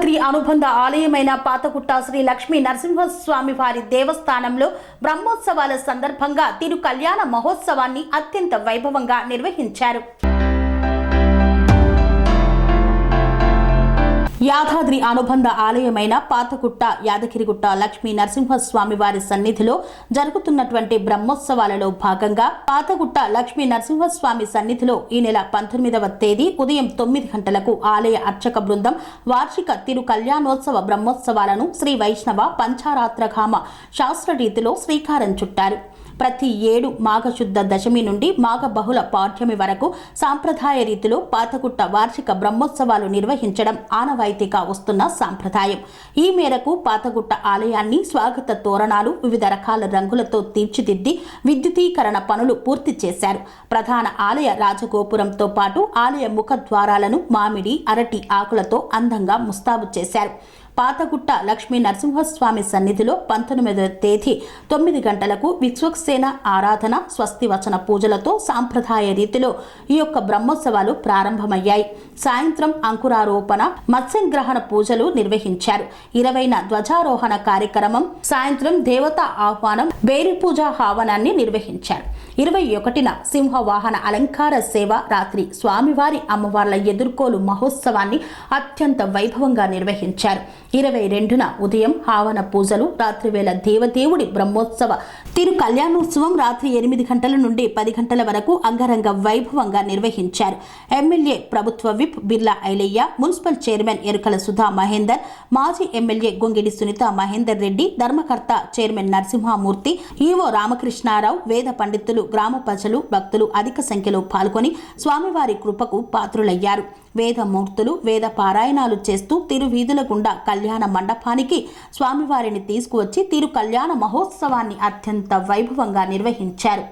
యాదాద్రి అనుబంధ ఆలయమైన పాతగుట్ట శ్రీ లక్ష్మీ నరసింహస్వామి వారి దేవస్థానంలో బ్రహ్మోత్సవాల సందర్భంగా తిరు కళ్యాణ మహోత్సవాన్ని అత్యంత వైభవంగా నిర్వహించారు. యాదాద్రి అనుబంధ ఆలయమైన పాతగుట్ట యాదగిరిగుట్ట లక్ష్మీ నరసింహస్వామి వారి సన్నిధిలో జరుగుతున్నటువంటి బ్రహ్మోత్సవాలలో భాగంగా పాతగుట్ట లక్ష్మీ నరసింహస్వామి సన్నిధిలో ఈ నెల 19వ తేదీ ఉదయం 9 గంటలకు ఆలయ అర్చక బృందం వార్షిక తిరు కళ్యాణోత్సవ బ్రహ్మోత్సవాలను శ్రీ వైష్ణవ పంచారాత్రగామ శాస్త్రరీతిలో శ్రీకారం చుట్టారు. ప్రతి ఏడు మాఘశుద్ధ దశమి నుండి మాఘ బహుళ పాఠ్యమి వరకు సాంప్రదాయ రీతిలో పాతగుట్ట వార్షిక బ్రహ్మోత్సవాలు నిర్వహించడం ఆనవాయితీగా వస్తున్న సాంప్రదాయం. ఈ మేరకు పాతగుట్ట ఆలయాన్ని స్వాగత తోరణాలు వివిధ రకాల రంగులతో తీర్చిదిద్ది విద్యుదీకరణ పనులు పూర్తి చేశారు. ప్రధాన ఆలయ రాజగోపురంతో పాటు ఆలయ ముఖద్వారాలను మామిడి అరటి ఆకులతో అందంగా ముస్తాబు చేశారు. పాతగుట్ట లక్ష్మీ నరసింహస్వామి సన్నిధిలో 19వ తేదీ 9 గంటలకు విశ్వక్సేన ఆరాధన స్వస్తి వచన పూజలతో సాంప్రదాయ రీతిలో ఈ యొక్క బ్రహ్మోత్సవాలు ప్రారంభమయ్యాయి. సాయంత్రం అంకురారోపణ మత్స్యగ్రహణ పూజలు నిర్వహించారు. 20న ధ్వజారోహణ కార్యక్రమం, సాయంత్రం దేవతా ఆహ్వానం బేరి పూజ హావనాన్ని నిర్వహించారు. 21న సింహవాహన అలంకార సేవ, రాత్రి స్వామివారి అమ్మవార్ల ఎదుర్కోలు మహోత్సవాన్ని అత్యంత వైభవంగా నిర్వహించారు. 22న ఉదయం హావన పూజలు, రాత్రివేళ దేవదేవుడి బ్రహ్మోత్సవ తిరు కళ్యాణోత్సవం రాత్రి 8 గంటల నుండి 10 గంటల వరకు అంగరంగ వైభవంగా నిర్వహించారు. ఎమ్మెల్యే ప్రభుత్వ whip Birla Ailaiah, municipal chairman Erukala Sudha Mahender, మాజీ ఎమ్మెల్యే గొంగిడి సునీత మహేందర్ రెడ్డి, ధర్మకర్త చైర్మన్ నరసింహమూర్తి, ఈవో రామకృష్ణారావు, వేద పండితులు, గ్రామ ప్రజలు, భక్తులు అధిక సంఖ్యలో పాల్గొని స్వామివారి కృపకు పాత్రులయ్యారు. వేదమూర్తులు వేద పారాయణాలు చేస్తూ తిరువీధుల గుండా కళ్యాణ మండపానికి స్వామివారిని తీసుకువచ్చి తిరు కళ్యాణ మహోత్సవాన్ని అత్యంత వైభవంగా నిర్వహించారు.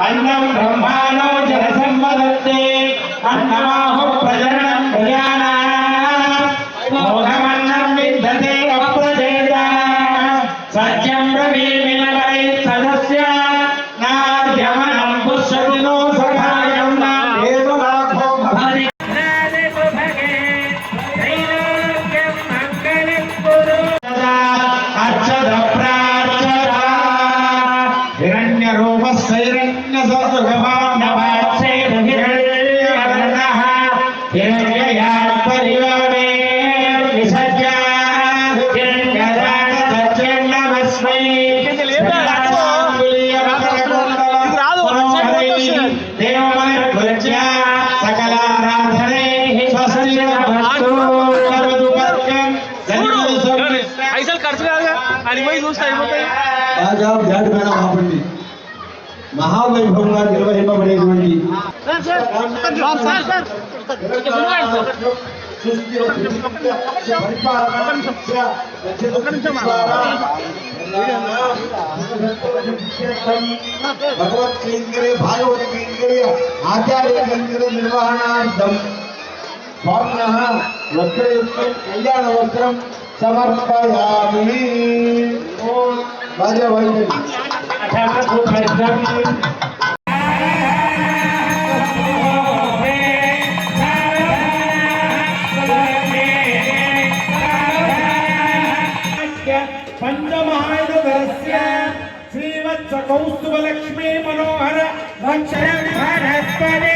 अन्नं ब्रह्माणो जलसंवदन्ते अन्नमाहो प्रजननं प्रजाना मोहमन्नं विन्दते अप्रजेता सत्यं ब्रवीमिनवै सदस्य नार्यमनं पुष्यदिनो सखायं नादेवलाभो भवति రాజా జాడిపైన ఆపండి మహావైభవంగా నిర్వహింపబడేటువంటి భగవత్ కేంద్రే భాగవత కేంద్రే ఆచార్య కేంద్రే నిర్వహణార్థం స్వామినః వస్త్రయుక్తం కళ్యాణ వస్త్రం సమర్పయామి. ఓం రాజా వైద్య पंचमहायुधरस्य श्रीवत्स कौस्तुभलक्ष्मी मनोहर भक्षणस्पदे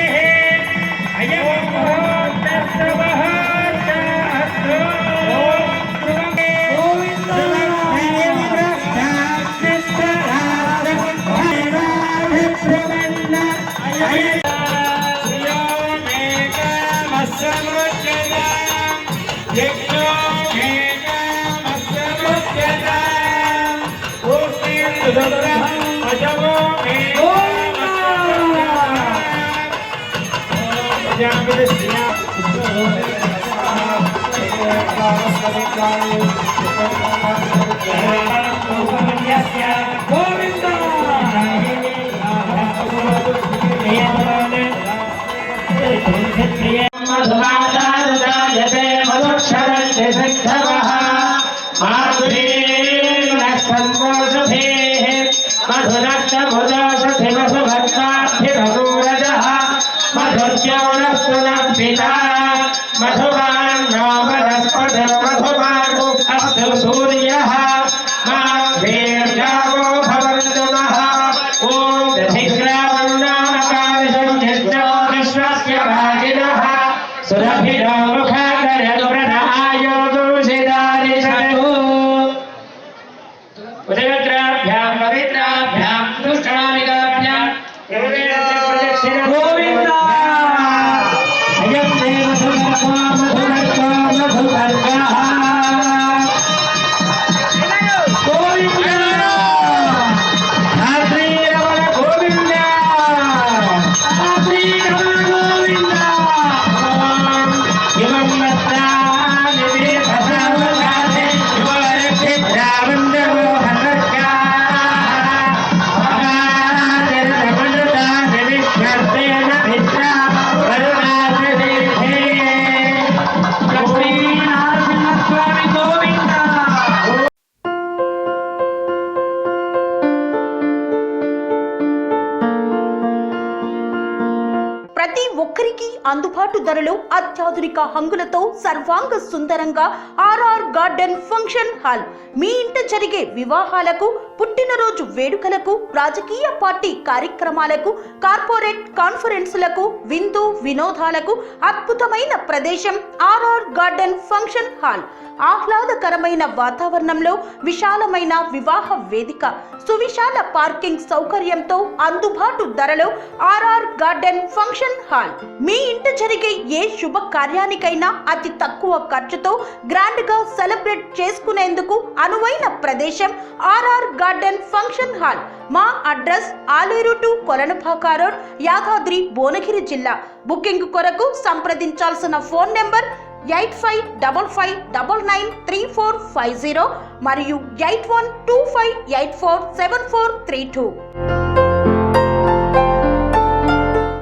ప్రతి ఒక్కరికి అందుబాటు ధరలో అత్యాధునిక హంగులతో సర్వాంగ సుందరంగా ఆర్ఆర్ గార్డెన్ ఫంక్షన్ హాల్ మీ ఇంట జరిగే వివాహాలకు, పుట్టినరోజు వేడుకలకు, రాజకీయ పార్టీ కార్యక్రమాలకు, కార్పొరేట్ కాన్ఫరెన్సులకు, విందు వినోదాలకు అద్భుతమైన ప్రదేశం ఆర్ఆర్ గార్డెన్ ఫంక్షన్ హాల్. ఆహ్లాదకరమైన వాతావరణంలో విశాలమైన వివాహ వేదిక, సువిశాల పార్కింగ్ సౌకర్యంతో అందుబాటు ధరలో ఆర్ఆర్ గార్డెన్ ఫంక్షన్ హాల్. మీ ఇంట జరిగే ఏ శుభ కార్యానికైనా అతి తక్కువ ఖర్చుతో గ్రాండ్ గా సెలబ్రేట్ చేసుకునేందుకు అనువైన ప్రదేశం ఆర్ఆర్ గార్డెన్ ఫంక్షన్ హాల్. మా address Aleru to Kolanupaka road, Yadadri Bhuvanagiri జిల్లా. బుకింగ్ కొరకు సంప్రదించాల్సిన ఫోన్ నెంబర్ 8555993450 మరియు 8125847432.